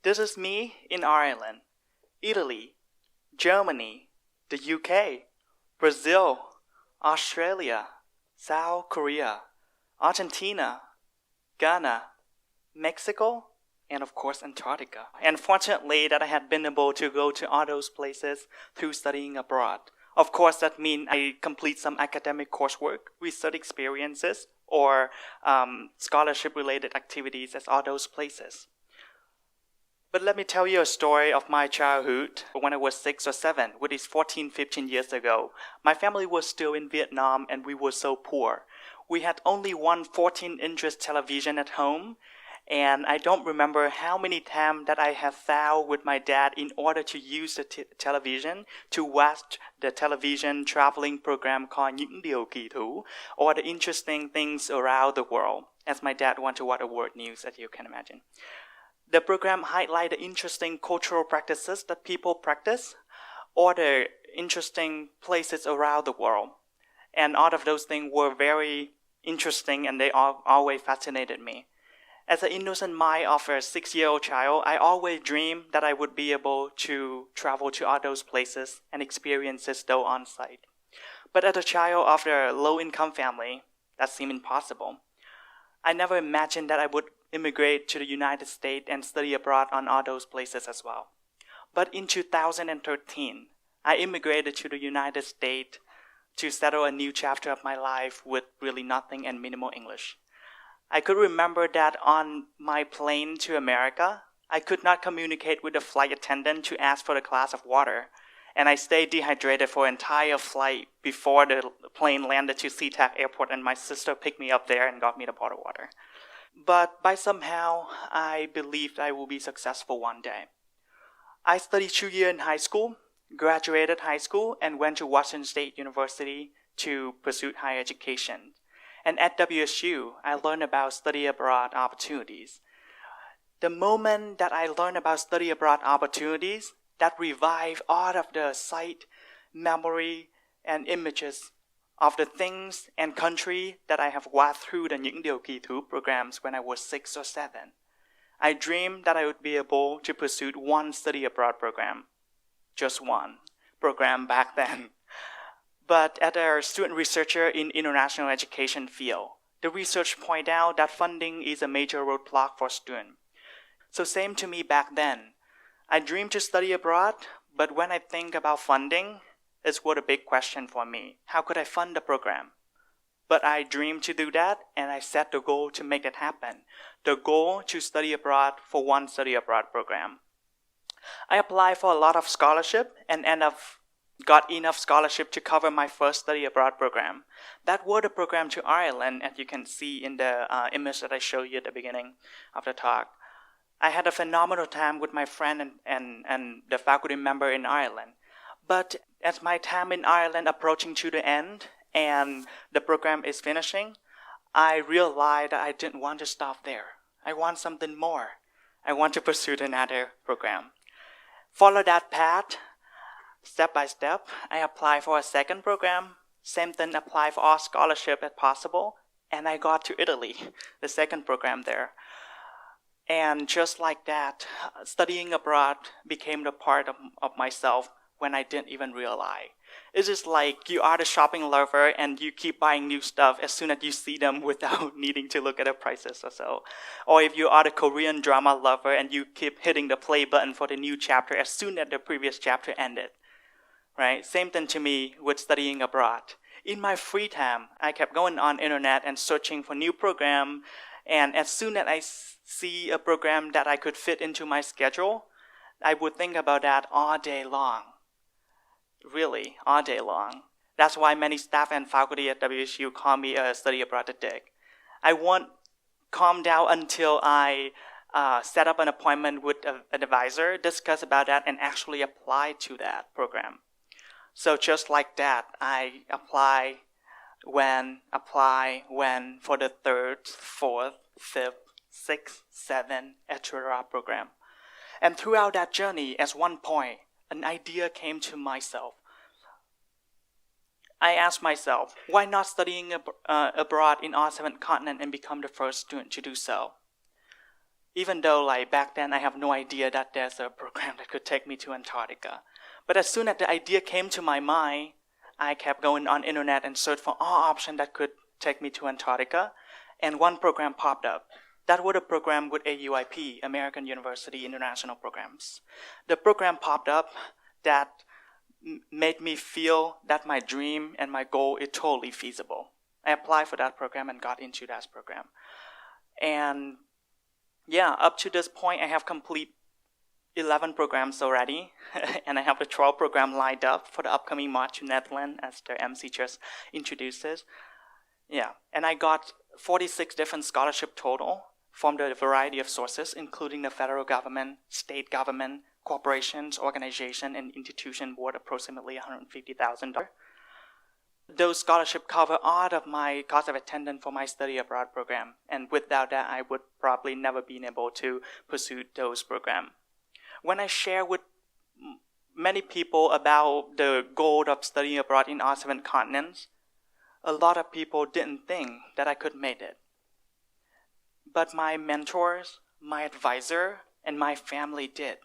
This is me in Ireland, Italy, Germany, the UK, Brazil, Australia, South Korea, Argentina, Ghana, Mexico, and of course Antarctica. And fortunately that I had been able to go to all those places through studying abroad. Of course that means I complete some academic coursework, research experiences, or scholarship related activities at all those places. But let me tell you a story of my childhood. When I was 6 or 7, which is 14, 15 years ago, my family was still in Vietnam and we were so poor. We had only one 14-inch television at home, and I don't remember how many times that I have vowed with my dad in order to use the television to watch the television traveling program called Những Điều Kỳ Thú, or the interesting things around the world, as my dad wanted to watch world news, as you can imagine. The program highlights the interesting cultural practices that people practice, or the interesting places around the world. And all of those things were very interesting and they always fascinated me. As an innocent mind of a 6-year-old child, I always dreamed that I would be able to travel to all those places and experiences those on site. But as a child of a low-income family, that seemed impossible. I never imagined that I would immigrate to the United States and study abroad on all those places as well. But in 2013, I immigrated to the United States to settle a new chapter of my life with really nothing and minimal English. I could remember that on my plane to America, I could not communicate with the flight attendant to ask for a glass of water, and I stayed dehydrated for an entire flight before the plane landed to SeaTac Airport, and my sister picked me up there and got me the bottled water. But by somehow, I believed I will be successful one day. I studied 2 years in high school, graduated high school, and went to Washington State University to pursue higher education. And at WSU, I learned about study abroad opportunities. The moment that I learned about study abroad opportunities, that revived all of the sight, memory, and images of the things and country that I have walked through the Những Điều Kỳ Thú programs when I was 6 or 7. I dreamed that I would be able to pursue one study abroad program. Just one program back then. But as a student researcher in international education field, the research pointed out that funding is a major roadblock for students. So same to me back then. I dreamed to study abroad, but when I think about funding, it's what a big question for me. How could I fund the program? But I dreamed to do that, and I set the goal to make it happen. The goal to study abroad for one study abroad program. I applied for a lot of scholarship and got enough scholarship to cover my first study abroad program. That was the program to Ireland, as you can see in the image that I showed you at the beginning of the talk. I had a phenomenal time with my friend and the faculty member in Ireland. But as my time in Ireland approaching to the end and the program is finishing, I realized that I didn't want to stop there. I want something more. I want to pursue another program. Follow that path, step by step. I applied for a second program. Same thing, apply for all scholarship as possible. And I got to Italy, the second program there. And just like that, studying abroad became the part of myself when I didn't even realize. It's just like you are the shopping lover and you keep buying new stuff as soon as you see them without needing to look at the prices or so. Or if you are the Korean drama lover and you keep hitting the play button for the new chapter as soon as the previous chapter ended. Right? Same thing to me with studying abroad. In my free time, I kept going on internet and searching for new program. And as soon as I see a program that I could fit into my schedule, I would think about that all day long. Really, all day long. That's why many staff and faculty at WSU call me a study abroad addict. I won't calm down until I set up an appointment with an advisor, discuss about that, and actually apply to that program. So just like that, I apply when for the 3rd, 4th, 5th, 6th, 7th, etc. program. And throughout that journey, at one point, an idea came to myself. I asked myself, why not studying abroad in our seventh continent and become the first student to do so? Even though back then I have no idea that there's a program that could take me to Antarctica. But as soon as the idea came to my mind, I kept going on internet and searched for all options that could take me to Antarctica, and one program popped up. That was a program with AUIP, American University International Programs. The program popped up that made me feel that my dream and my goal is totally feasible. I applied for that program and got into that program. And up to this point, I have complete 11 programs already, and I have a 12 program lined up for the upcoming March to Netherlands, as the MC just introduces. And I got 46 different scholarship total from the variety of sources, including the federal government, state government, corporations, organizations, and institutions worth approximately $150,000. Those scholarships cover all of my cost of attendance for my study abroad program, and without that, I would probably never been able to pursue those programs. When I share with many people about the goal of studying abroad in all 7 continents, a lot of people didn't think that I could make it. But my mentors, my advisor, and my family did.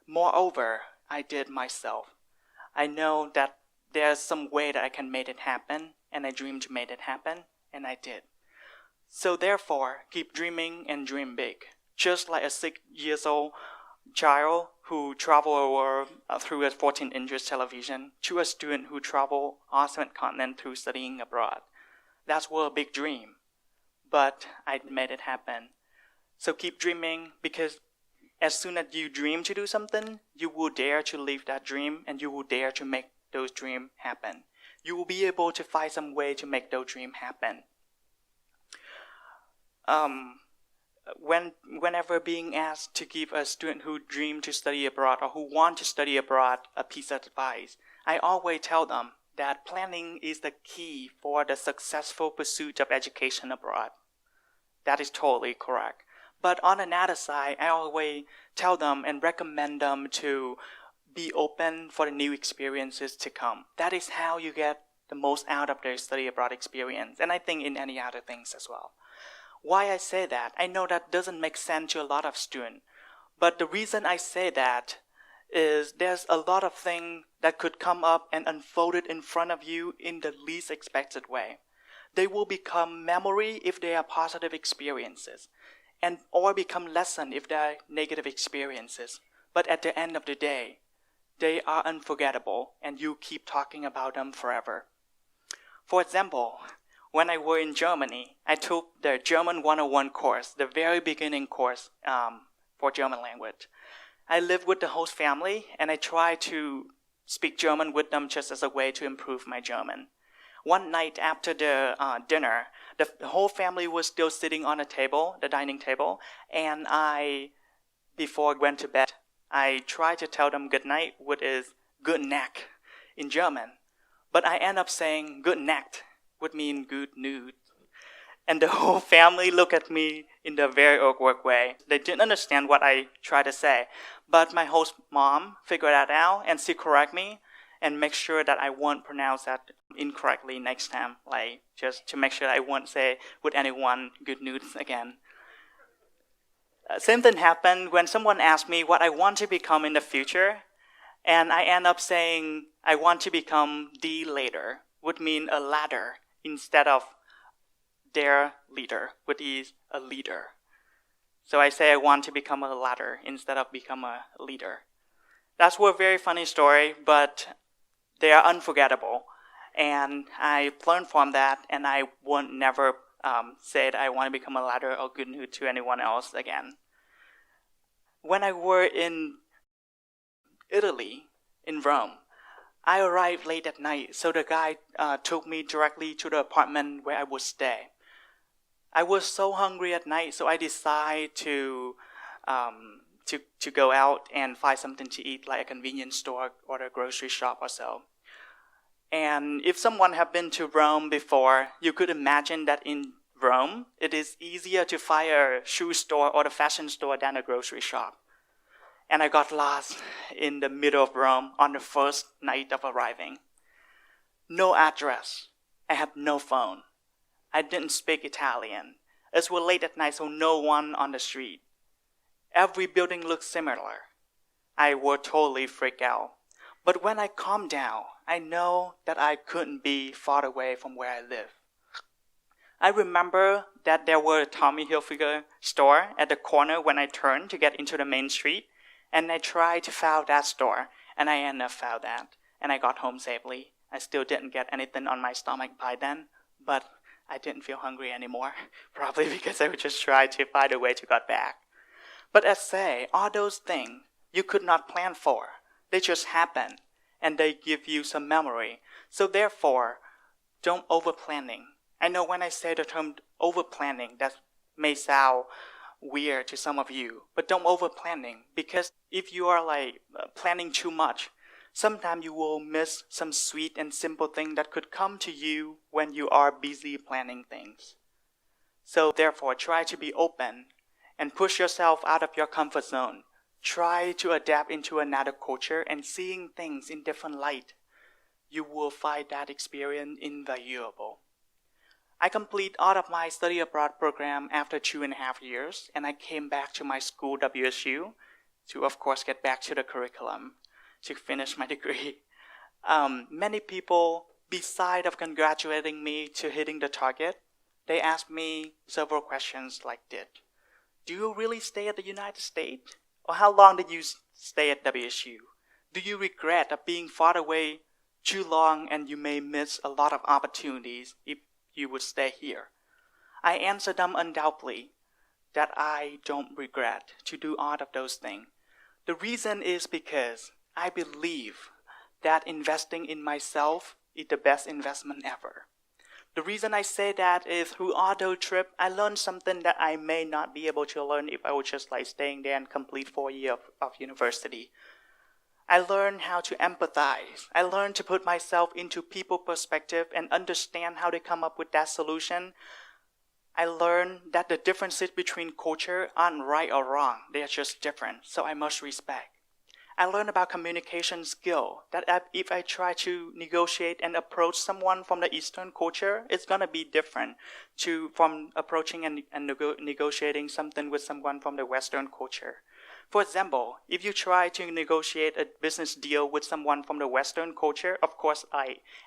Moreover, I did myself. I know that there's some way that I can make it happen, and I dreamed to make it happen, and I did. So therefore, keep dreaming and dream big. Just like a 6-year-old child who traveled the world through a 14-inch television, to a student who traveled all 7 continents through studying abroad. That was a big dream, but I made it happen. So keep dreaming, because as soon as you dream to do something, you will dare to live that dream, and you will dare to make those dreams happen. You will be able to find some way to make those dreams happen. Whenever being asked to give a student who dream to study abroad or who want to study abroad a piece of advice, I always tell them that planning is the key for the successful pursuit of education abroad. That is totally correct. But on another side, I always tell them and recommend them to be open for the new experiences to come. That is how you get the most out of their study abroad experience, and I think in any other things as well. Why I say that? I know that doesn't make sense to a lot of students, but the reason I say that is there's a lot of things that could come up and unfolded in front of you in the least expected way. They will become memory if they are positive experiences, and or become lesson if they are negative experiences. But at the end of the day, they are unforgettable, and you keep talking about them forever. For example, when I was in Germany, I took the German 101 course, the very beginning course for German language. I lived with the host family, and I tried to speak German with them just as a way to improve my German. One night after the dinner, the whole family was still sitting on a table, the dining table, and before I went to bed, I tried to tell them good night, which is good Nacht in German. But I end up saying good Nacht, would mean good news. And the whole family looked at me in a very awkward way. They didn't understand what I tried to say. But my host mom figured that out, and she corrected me and make sure that I won't pronounce that incorrectly next time, just to make sure I won't say with anyone good news again. Same thing happened when someone asked me what I want to become in the future, and I end up saying I want to become the leader, would mean a ladder instead of their leader, which is a leader. So I say I want to become a ladder instead of become a leader. That's a very funny story, but they are unforgettable. And I learned from that, and I won't never say that I want to become a ladder or good news to anyone else again. When I were in Italy, in Rome, I arrived late at night, so the guy took me directly to the apartment where I would stay. I was so hungry at night, so I decided to go out and find something to eat, like a convenience store or a grocery shop or so. And if someone have been to Rome before, you could imagine that in Rome, it is easier to find a shoe store or a fashion store than a grocery shop. And I got lost in the middle of Rome on the first night of arriving. No address. I had no phone. I didn't speak Italian. It was late at night, so no one on the street. Every building looked similar. I would totally freak out. But when I calmed down, I know that I couldn't be far away from where I live. I remember that there were a Tommy Hilfiger store at the corner when I turned to get into the main street, and I tried to find that store, and I ended up found that, and I got home safely. I still didn't get anything on my stomach by then, but I didn't feel hungry anymore, probably because I would just try to find a way to get back. But as say, all those things you could not plan for. They just happen, and they give you some memory. So therefore, don't over-planning. I know when I say the term over-planning, that may sound weird to some of you, but don't over-planning, because if you are planning too much, sometimes you will miss some sweet and simple thing that could come to you when you are busy planning things. So therefore, try to be open and push yourself out of your comfort zone. Try to adapt into another culture and seeing things in different light. You will find that experience invaluable. I complete all of my study abroad program after 2.5 years, and I came back to my school WSU to, of course, get back to the curriculum to finish my degree. Many people, beside of congratulating me to hitting the target, they asked me several questions like this. Do you really stay at the United States? Or how long did you stay at WSU? Do you regret of being far away too long and you may miss a lot of opportunities if you would stay here? I answer them undoubtedly that I don't regret to do all of those things. The reason is because I believe that investing in myself is the best investment ever. The reason I say that is through all those trips, I learned something that I may not be able to learn if I was just staying there and complete 4 years of university. I learned how to empathize. I learned to put myself into people's perspective and understand how they come up with that solution. I learned that the differences between culture aren't right or wrong. They are just different, so I must respect. I learned about communication skill, that if I try to negotiate and approach someone from the Eastern culture, it's going to be different from approaching and negotiating something with someone from the Western culture. For example, if you try to negotiate a business deal with someone from the Western culture, of course,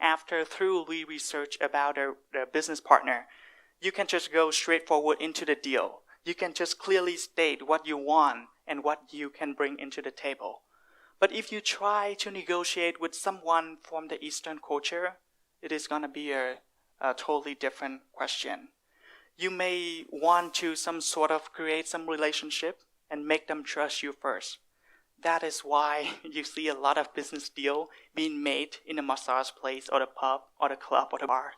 after thoroughly research about their business partner, you can just go straightforward into the deal. You can just clearly state what you want and what you can bring into the table. But if you try to negotiate with someone from the Eastern culture, it is going to be a totally different question. You may want to create some relationship and make them trust you first. That is why you see a lot of business deal being made in a massage place or the pub or the club or the bar.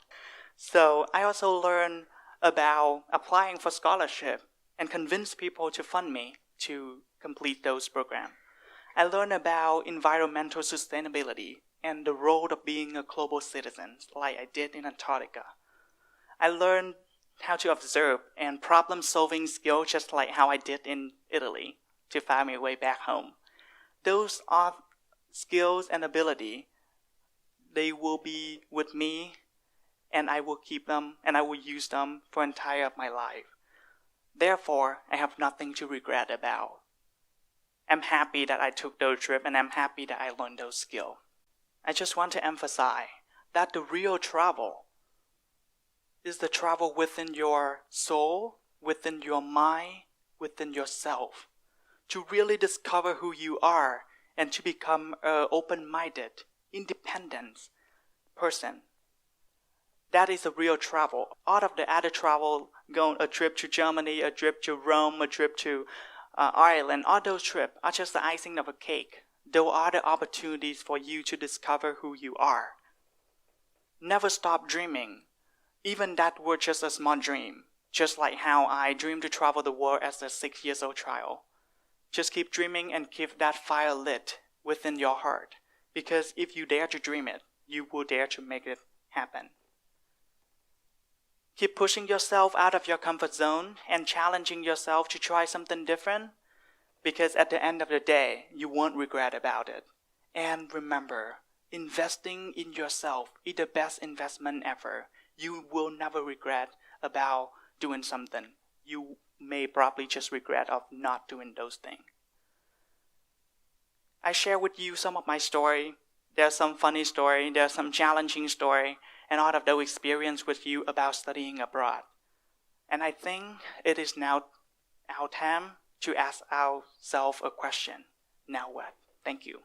So I also learned about applying for scholarship and convince people to fund me to complete those programs. I learned about environmental sustainability and the role of being a global citizen, like I did in Antarctica. I learned how to observe and problem-solving skills just like how I did in Italy to find my way back home. Those are skills and ability. They will be with me, and I will keep them, and I will use them for the entire of my life. Therefore, I have nothing to regret about. I'm happy that I took those trips, and I'm happy that I learned those skills. I just want to emphasize that the real travel is the travel within your soul, within your mind, within yourself, to really discover who you are and to become an open-minded, independent person. That is a real travel. All of the other travel, going a trip to Germany, a trip to Rome, a trip to Ireland, all those trips are just the icing of a cake. There are the opportunities for you to discover who you are. Never stop dreaming. Even that were just a small dream. Just like how I dreamed to travel the world as a 6-year-old child. Just keep dreaming and keep that fire lit within your heart. Because if you dare to dream it, you will dare to make it happen. Keep pushing yourself out of your comfort zone and challenging yourself to try something different, because at the end of the day, you won't regret about it. And remember, investing in yourself is the best investment ever. You will never regret about doing something. You may probably just regret of not doing those things. I share with you some of my story. There's some funny story, there's some challenging story, and all of those experience with you about studying abroad. And I think it is now our time to ask ourselves a question. Now what? Thank you.